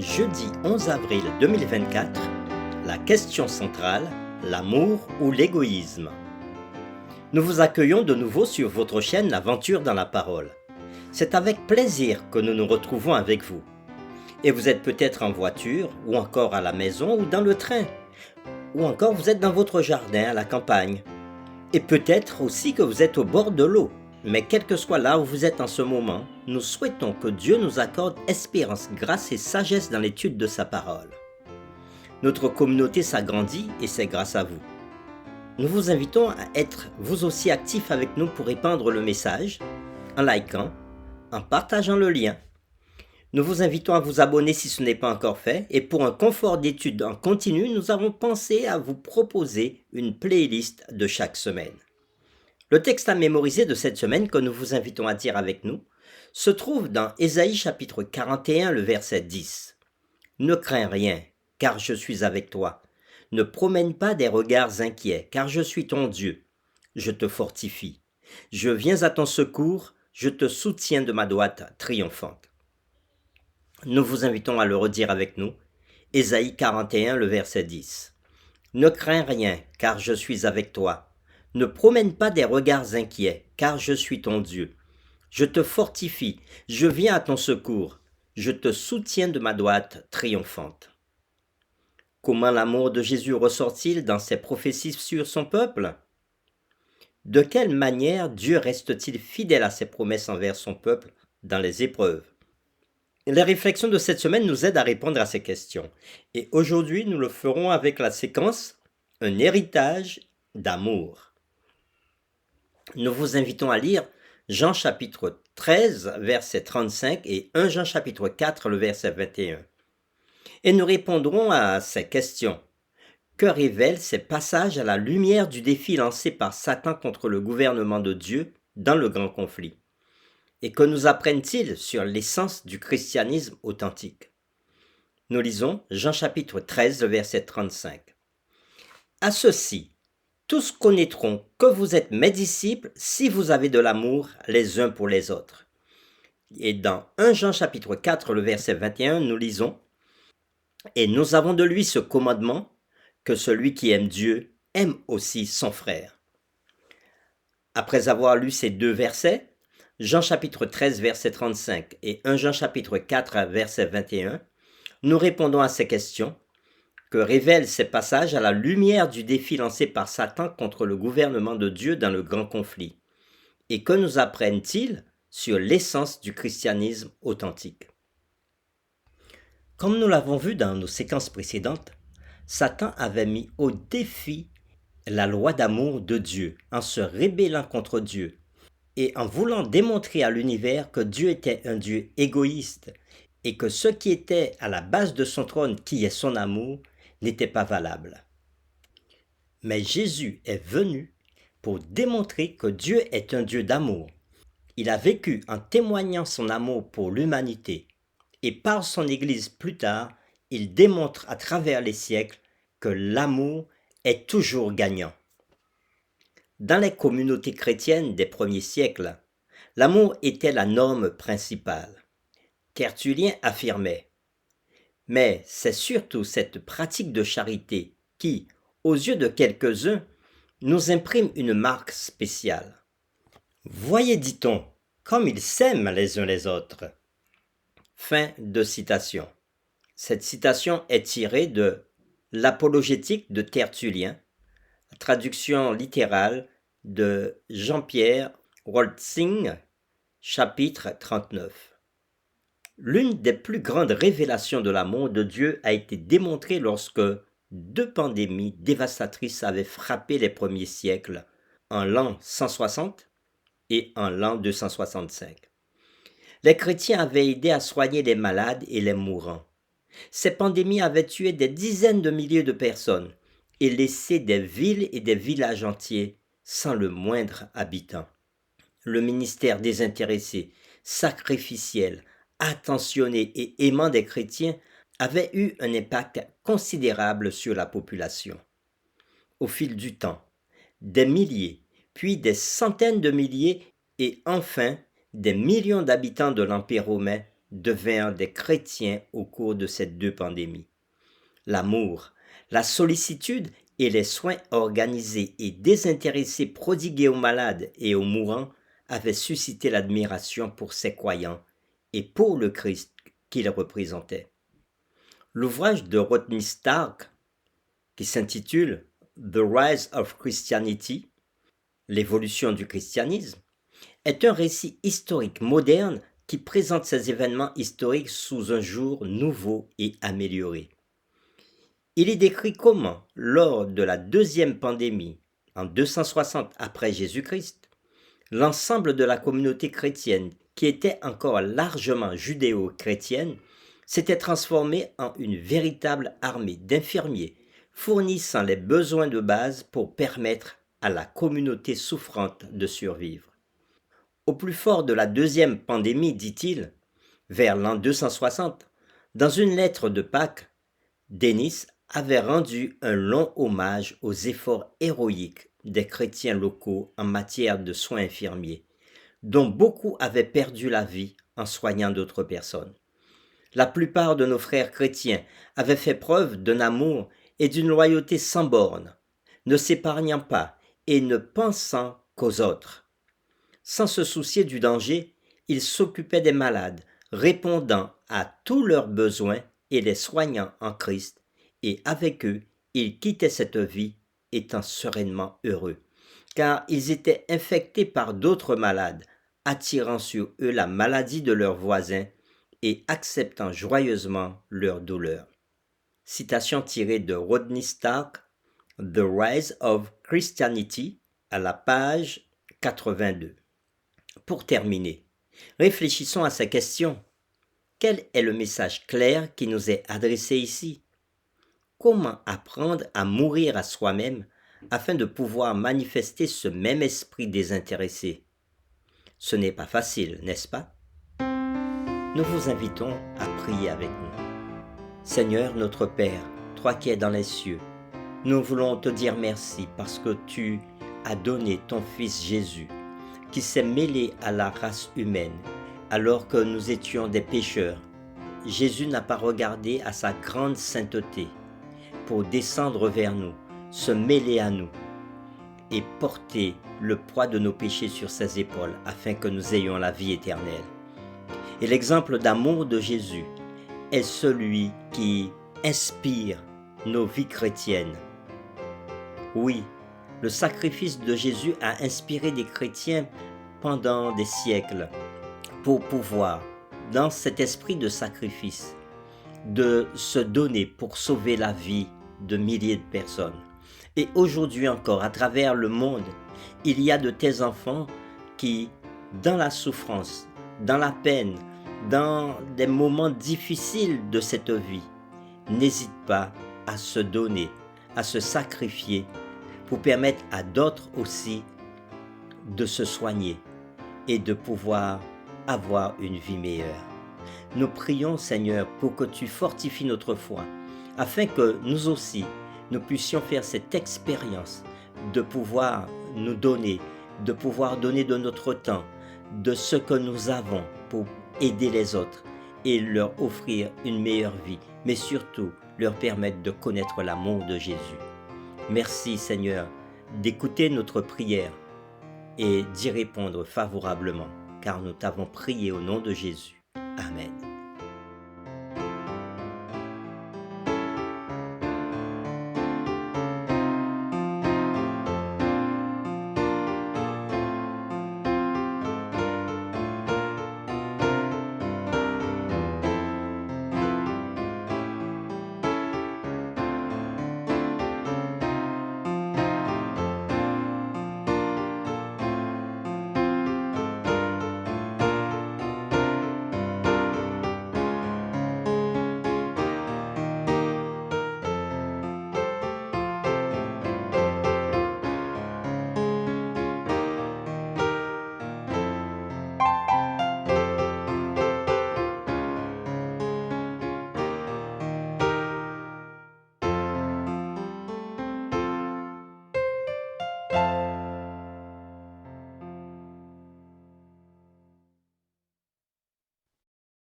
Jeudi 11 avril 2024, la question centrale, l'amour ou l'égoïsme. Nous vous accueillons de nouveau sur votre chaîne L'Aventure dans la Parole. C'est avec plaisir que nous nous retrouvons avec vous. Et vous êtes peut-être en voiture, ou encore à la maison, ou dans le train, ou encore vous êtes dans votre jardin à la campagne. Et peut-être aussi que vous êtes au bord de l'eau. Mais quel que soit là où vous êtes en ce moment, nous souhaitons que Dieu nous accorde espérance, grâce et sagesse dans l'étude de sa parole. Notre communauté s'agrandit et c'est grâce à vous. Nous vous invitons à être vous aussi actifs avec nous pour répandre le message, en likant, en partageant le lien. Nous vous invitons à vous abonner si ce n'est pas encore fait et pour un confort d'étude en continu, nous avons pensé à vous proposer une playlist de chaque semaine. Le texte à mémoriser de cette semaine que nous vous invitons à dire avec nous se trouve dans Ésaïe chapitre 41, le verset 10. Ne crains rien, car je suis avec toi. Ne promène pas des regards inquiets, car je suis ton Dieu. Je te fortifie. Je viens à ton secours, je te soutiens de ma droite triomphante. Nous vous invitons à le redire avec nous. Ésaïe 41, le verset 10. Ne crains rien, car je suis avec toi. Ne promène pas des regards inquiets, car je suis ton Dieu. Je te fortifie, je viens à ton secours, je te soutiens de ma droite triomphante. Comment l'amour de Jésus ressort-il dans ses prophéties sur son peuple? De quelle manière Dieu reste-t-il fidèle à ses promesses envers son peuple dans les épreuves? Les réflexions de cette semaine nous aident à répondre à ces questions. Et aujourd'hui, nous le ferons avec la séquence « Un héritage d'amour ». Nous vous invitons à lire Jean chapitre 13, verset 35 et 1 Jean chapitre 4, le verset 21. Et nous répondrons à ces questions. Que révèlent ces passages à la lumière du défi lancé par Satan contre le gouvernement de Dieu dans le grand conflit? Et que nous apprennent-ils sur l'essence du christianisme authentique? Nous lisons Jean chapitre 13, le verset 35. À ceci, tous connaîtront que vous êtes mes disciples si vous avez de l'amour les uns pour les autres. Et dans 1 Jean chapitre 4, le verset 21, nous lisons « Et nous avons de lui ce commandement, que celui qui aime Dieu aime aussi son frère. » Après avoir lu ces deux versets, Jean chapitre 13, verset 35 et 1 Jean chapitre 4, verset 21, nous répondons à ces questions. Que révèlent ces passages à la lumière du défi lancé par Satan contre le gouvernement de Dieu dans le grand conflit? Et que nous apprennent-ils sur l'essence du christianisme authentique? Comme nous l'avons vu dans nos séquences précédentes, Satan avait mis au défi la loi d'amour de Dieu en se rébellant contre Dieu et en voulant démontrer à l'univers que Dieu était un Dieu égoïste et que ce qui était à la base de son trône, qui est son amour, n'était pas valable. Mais Jésus est venu pour démontrer que Dieu est un Dieu d'amour. Il a vécu en témoignant son amour pour l'humanité et par son Église plus tard, il démontre à travers les siècles que l'amour est toujours gagnant. Dans les communautés chrétiennes des premiers siècles, l'amour était la norme principale. Tertullien affirmait: mais c'est surtout cette pratique de charité qui, aux yeux de quelques-uns, nous imprime une marque spéciale. Voyez, dit-on, comme ils s'aiment les uns les autres. Fin de citation. Cette citation est tirée de l'Apologétique de Tertullien, traduction littérale de Jean-Pierre Woltzing, chapitre 39. L'une des plus grandes révélations de l'amour de Dieu a été démontrée lorsque deux pandémies dévastatrices avaient frappé les premiers siècles, en l'an 160 et en l'an 265. Les chrétiens avaient aidé à soigner les malades et les mourants. Ces pandémies avaient tué des dizaines de milliers de personnes et laissé des villes et des villages entiers sans le moindre habitant. Le ministère désintéressé, sacrificiel, attentionné et aimant des chrétiens avait eu un impact considérable sur la population. Au fil du temps, des milliers, puis des centaines de milliers et enfin des millions d'habitants de l'Empire romain devinrent des chrétiens au cours de ces 2 pandémies. L'amour, la sollicitude et les soins organisés et désintéressés prodigués aux malades et aux mourants avaient suscité l'admiration pour ces croyants et pour le Christ qu'ils représentaient. L'ouvrage de Rodney Stark, qui s'intitule The Rise of Christianity, l'évolution du christianisme, est un récit historique moderne qui présente ces événements historiques sous un jour nouveau et amélioré. Il y décrit comment, lors de la 2e pandémie, en 260 après Jésus-Christ, l'ensemble de la communauté chrétienne, qui était encore largement judéo-chrétienne, s'était transformée en une véritable armée d'infirmiers fournissant les besoins de base pour permettre à la communauté souffrante de survivre. Au plus fort de la 2e pandémie, dit-il, vers l'an 260, dans une lettre de Pâques, Denis avait rendu un long hommage aux efforts héroïques des chrétiens locaux en matière de soins infirmiers, dont beaucoup avaient perdu la vie en soignant d'autres personnes. La plupart de nos frères chrétiens avaient fait preuve d'un amour et d'une loyauté sans bornes, ne s'épargnant pas et ne pensant qu'aux autres. Sans se soucier du danger, ils s'occupaient des malades, répondant à tous leurs besoins et les soignant en Christ, et avec eux, ils quittaient cette vie étant sereinement heureux, car ils étaient infectés par d'autres malades, attirant sur eux la maladie de leurs voisins et acceptant joyeusement leur douleur. Citation tirée de Rodney Stark, The Rise of Christianity, à la page 82. Pour terminer, réfléchissons à ces questions. Quel est le message clair qui nous est adressé ici? Comment apprendre à mourir à soi-même afin de pouvoir manifester ce même esprit désintéressé? Ce n'est pas facile, n'est-ce pas? Nous vous invitons à prier avec nous. Seigneur notre Père, toi qui es dans les cieux, nous voulons te dire merci parce que tu as donné ton Fils Jésus, qui s'est mêlé à la race humaine alors que nous étions des pécheurs. Jésus n'a pas regardé à sa grande sainteté pour descendre vers nous, se mêler à nous et porter le poids de nos péchés sur ses épaules afin que nous ayons la vie éternelle. Et l'exemple d'amour de Jésus est celui qui inspire nos vies chrétiennes. Oui, le sacrifice de Jésus a inspiré des chrétiens pendant des siècles pour pouvoir, dans cet esprit de sacrifice, de se donner pour sauver la vie de milliers de personnes. Et aujourd'hui encore, à travers le monde, il y a de tels enfants qui, dans la souffrance, dans la peine, dans des moments difficiles de cette vie, n'hésitent pas à se donner, à se sacrifier pour permettre à d'autres aussi de se soigner et de pouvoir avoir une vie meilleure. Nous prions, Seigneur, pour que tu fortifies notre foi, afin que nous aussi, nous puissions faire cette expérience de pouvoir nous donner, de pouvoir donner de notre temps, de ce que nous avons pour aider les autres et leur offrir une meilleure vie, mais surtout leur permettre de connaître l'amour de Jésus. Merci, Seigneur, d'écouter notre prière et d'y répondre favorablement, car nous t'avons prié au nom de Jésus. Amen.